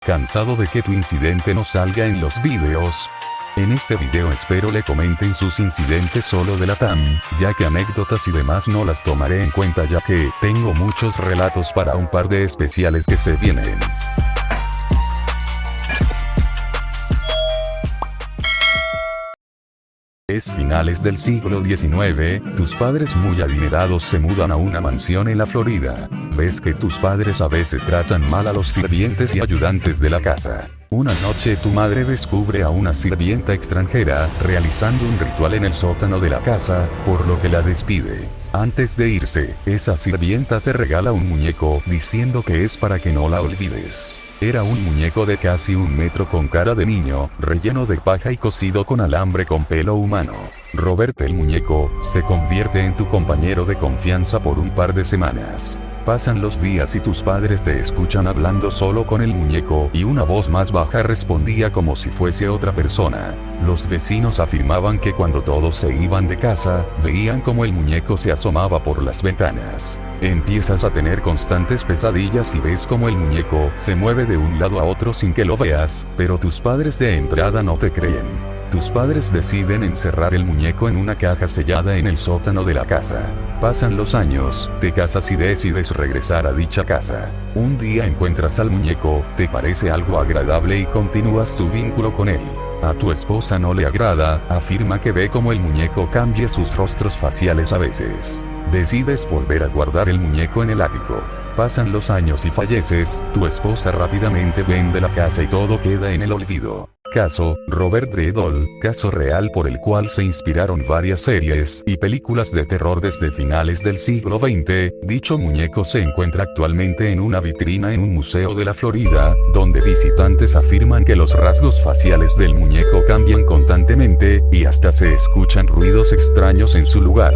¿Cansado de que tu incidente no salga en los vídeos? En este video espero le comenten sus incidentes solo de la TAM, ya que anécdotas y demás no las tomaré en cuenta ya que tengo muchos relatos para un par de especiales que se vienen. Es finales del siglo XIX, tus padres muy adinerados se mudan a una mansión en la Florida. Ves que tus padres a veces tratan mal a los sirvientes y ayudantes de la casa. Una noche tu madre descubre a una sirvienta extranjera realizando un ritual en el sótano de la casa, por lo que la despide. Antes de irse, esa sirvienta te regala un muñeco diciendo que es para que no la olvides. Era un muñeco de casi 1 metro con cara de niño, relleno de paja y cosido con alambre con pelo humano. Robert el muñeco se convierte en tu compañero de confianza por un par de semanas. Pasan los días y tus padres te escuchan hablando solo con el muñeco y una voz más baja respondía como si fuese otra persona. Los vecinos afirmaban que cuando todos se iban de casa, veían como el muñeco se asomaba por las ventanas. Empiezas a tener constantes pesadillas y ves como el muñeco se mueve de un lado a otro sin que lo veas, pero tus padres de entrada no te creen. Tus padres deciden encerrar el muñeco en una caja sellada en el sótano de la casa. Pasan los años, te casas y decides regresar a dicha casa. Un día encuentras al muñeco, te parece algo agradable y continúas tu vínculo con él. A tu esposa no le agrada, afirma que ve como el muñeco cambia sus rostros faciales a veces. Decides volver a guardar el muñeco en el ático. Pasan los años y falleces, tu esposa rápidamente vende la casa y todo queda en el olvido. Caso, Robert Riddle, caso real por el cual se inspiraron varias series y películas de terror desde finales del siglo XX, dicho muñeco se encuentra actualmente en una vitrina en un museo de la Florida, donde visitantes afirman que los rasgos faciales del muñeco cambian constantemente, y hasta se escuchan ruidos extraños en su lugar.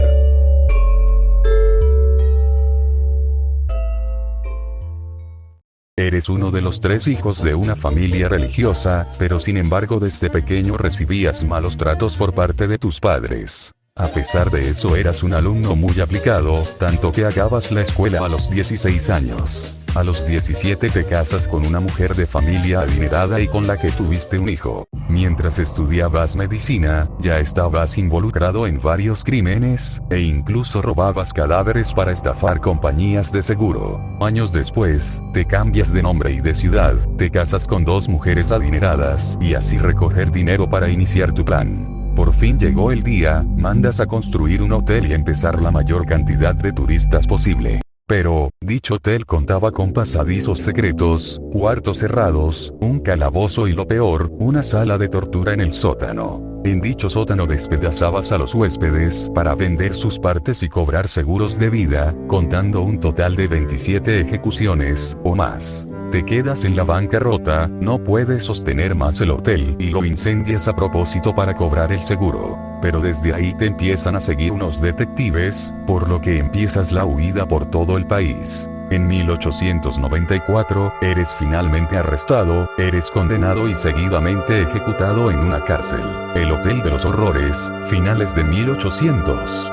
Eres uno de los 3 hijos de una familia religiosa, pero sin embargo desde pequeño recibías malos tratos por parte de tus padres. A pesar de eso eras un alumno muy aplicado, tanto que acabas la escuela a los 16 años. A los 17 te casas con una mujer de familia adinerada y con la que tuviste un hijo. Mientras estudiabas medicina, ya estabas involucrado en varios crímenes, e incluso robabas cadáveres para estafar compañías de seguro. Años después, te cambias de nombre y de ciudad, te casas con 2 mujeres adineradas, y así recoger dinero para iniciar tu plan. Por fin llegó el día, mandas a construir un hotel y empezar la mayor cantidad de turistas posible. Pero, dicho hotel contaba con pasadizos secretos, cuartos cerrados, un calabozo y lo peor, una sala de tortura en el sótano. En dicho sótano despedazabas a los huéspedes para vender sus partes y cobrar seguros de vida, contando un total de 27 ejecuciones, o más. Te quedas en la bancarrota, no puedes sostener más el hotel y lo incendias a propósito para cobrar el seguro. Pero desde ahí te empiezan a seguir unos detectives, por lo que empiezas la huida por todo el país. En 1894, eres finalmente arrestado, eres condenado y seguidamente ejecutado en una cárcel. El Hotel de los Horrores, finales de 1800.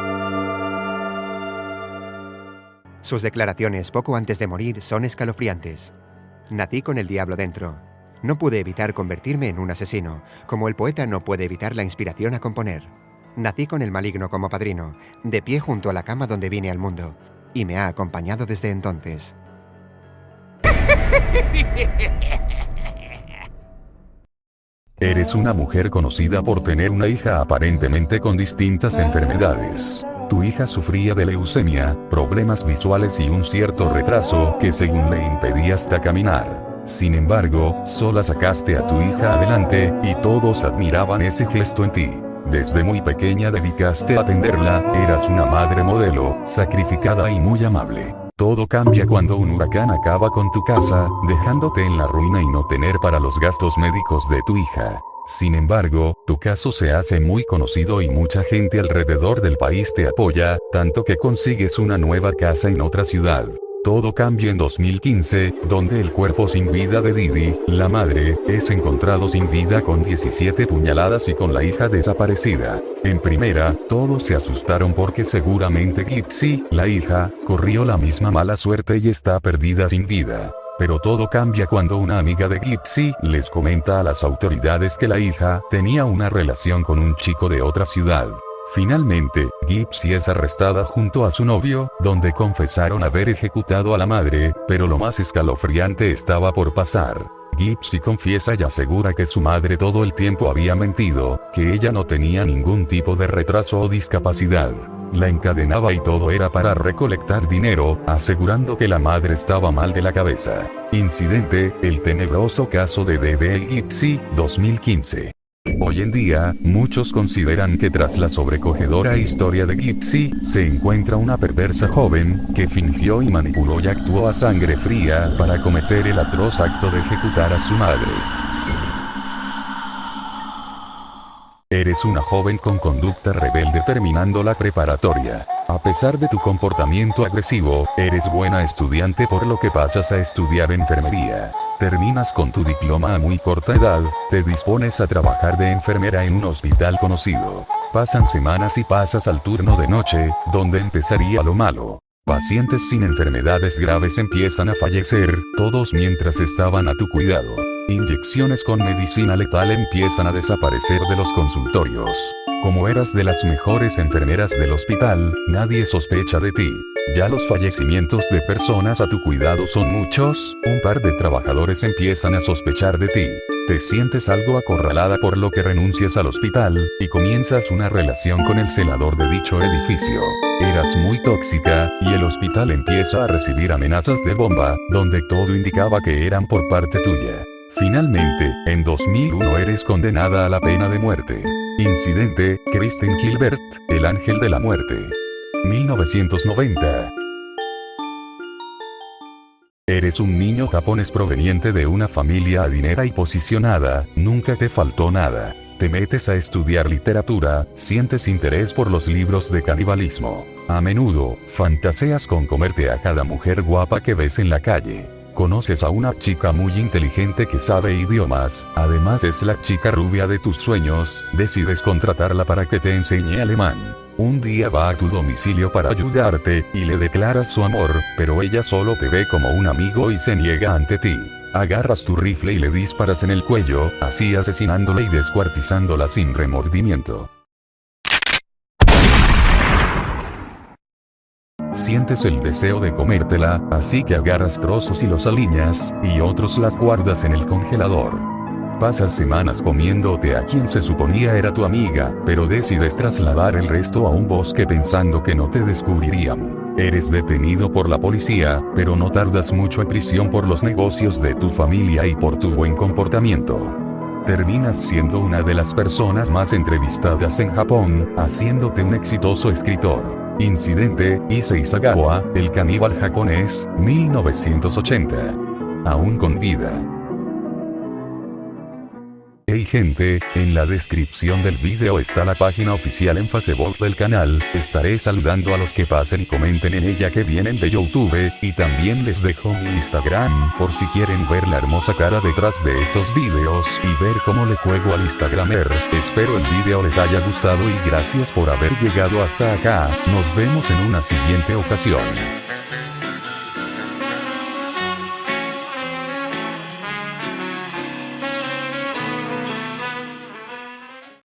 Sus declaraciones poco antes de morir son escalofriantes. Nací con el diablo dentro. No pude evitar convertirme en un asesino, como el poeta no puede evitar la inspiración a componer. Nací con el maligno como padrino, de pie junto a la cama donde vine al mundo, y me ha acompañado desde entonces. Eres una mujer conocida por tener una hija aparentemente con distintas enfermedades. Tu hija sufría de leucemia, problemas visuales y un cierto retraso que según le impedía hasta caminar. Sin embargo, sola sacaste a tu hija adelante, y todos admiraban ese gesto en ti. Desde muy pequeña dedicaste a atenderla, eras una madre modelo, sacrificada y muy amable. Todo cambia cuando un huracán acaba con tu casa, dejándote en la ruina y no tener para los gastos médicos de tu hija. Sin embargo, tu caso se hace muy conocido y mucha gente alrededor del país te apoya, tanto que consigues una nueva casa en otra ciudad. Todo cambia en 2015, donde el cuerpo sin vida de Didi, la madre, es encontrado sin vida con 17 puñaladas y con la hija desaparecida. En primera, todos se asustaron porque seguramente Gypsy, la hija, corrió la misma mala suerte y está perdida sin vida. Pero todo cambia cuando una amiga de Gypsy les comenta a las autoridades que la hija tenía una relación con un chico de otra ciudad. Finalmente, Gypsy es arrestada junto a su novio, donde confesaron haber ejecutado a la madre, pero lo más escalofriante estaba por pasar. Gypsy confiesa y asegura que su madre todo el tiempo había mentido, que ella no tenía ningún tipo de retraso o discapacidad. La encadenaba y todo era para recolectar dinero, asegurando que la madre estaba mal de la cabeza. Incidente, el tenebroso caso de D.D. Gypsy, 2015. Hoy en día, muchos consideran que tras la sobrecogedora historia de Gypsy, se encuentra una perversa joven, que fingió y manipuló y actuó a sangre fría para cometer el atroz acto de ejecutar a su madre. Eres una joven con conducta rebelde terminando la preparatoria. A pesar de tu comportamiento agresivo, eres buena estudiante por lo que pasas a estudiar enfermería. Terminas con tu diploma a muy corta edad, te dispones a trabajar de enfermera en un hospital conocido. Pasan semanas y pasas al turno de noche, donde empezaría lo malo. Pacientes sin enfermedades graves empiezan a fallecer, todos mientras estaban a tu cuidado. Inyecciones con medicina letal empiezan a desaparecer de los consultorios. Como eras de las mejores enfermeras del hospital, nadie sospecha de ti. Ya los fallecimientos de personas a tu cuidado son muchos, un par de trabajadores empiezan a sospechar de ti. Te sientes algo acorralada por lo que renuncias al hospital, y comienzas una relación con el celador de dicho edificio. Eras muy tóxica, y el hospital empieza a recibir amenazas de bomba, donde todo indicaba que eran por parte tuya. Finalmente, en 2001 eres condenada a la pena de muerte. Incidente, Kristen Gilbert, el ángel de la muerte. 1990. Eres un niño japonés proveniente de una familia adinerada y posicionada, nunca te faltó nada. Te metes a estudiar literatura, sientes interés por los libros de canibalismo. A menudo, fantaseas con comerte a cada mujer guapa que ves en la calle. Conoces a una chica muy inteligente que sabe idiomas, además es la chica rubia de tus sueños, decides contratarla para que te enseñe alemán. Un día va a tu domicilio para ayudarte, y le declaras su amor, pero ella solo te ve como un amigo y se niega ante ti. Agarras tu rifle y le disparas en el cuello, así asesinándola y descuartizándola sin remordimiento. Sientes el deseo de comértela, así que agarras trozos y los aliñas, y otros las guardas en el congelador. Pasas semanas comiéndote a quien se suponía era tu amiga, pero decides trasladar el resto a un bosque pensando que no te descubrirían. Eres detenido por la policía, pero no tardas mucho en prisión por los negocios de tu familia y por tu buen comportamiento. Terminas siendo una de las personas más entrevistadas en Japón, haciéndote un exitoso escritor. Incidente, Issei Sagawa, el caníbal japonés, 1980. Aún con vida. Hey gente, en la descripción del video está la página oficial en Facebook del canal, estaré saludando a los que pasen y comenten en ella que vienen de YouTube, y también les dejo mi Instagram, por si quieren ver la hermosa cara detrás de estos videos, y ver cómo le juego al Instagramer. Espero el video les haya gustado y gracias por haber llegado hasta acá, nos vemos en una siguiente ocasión.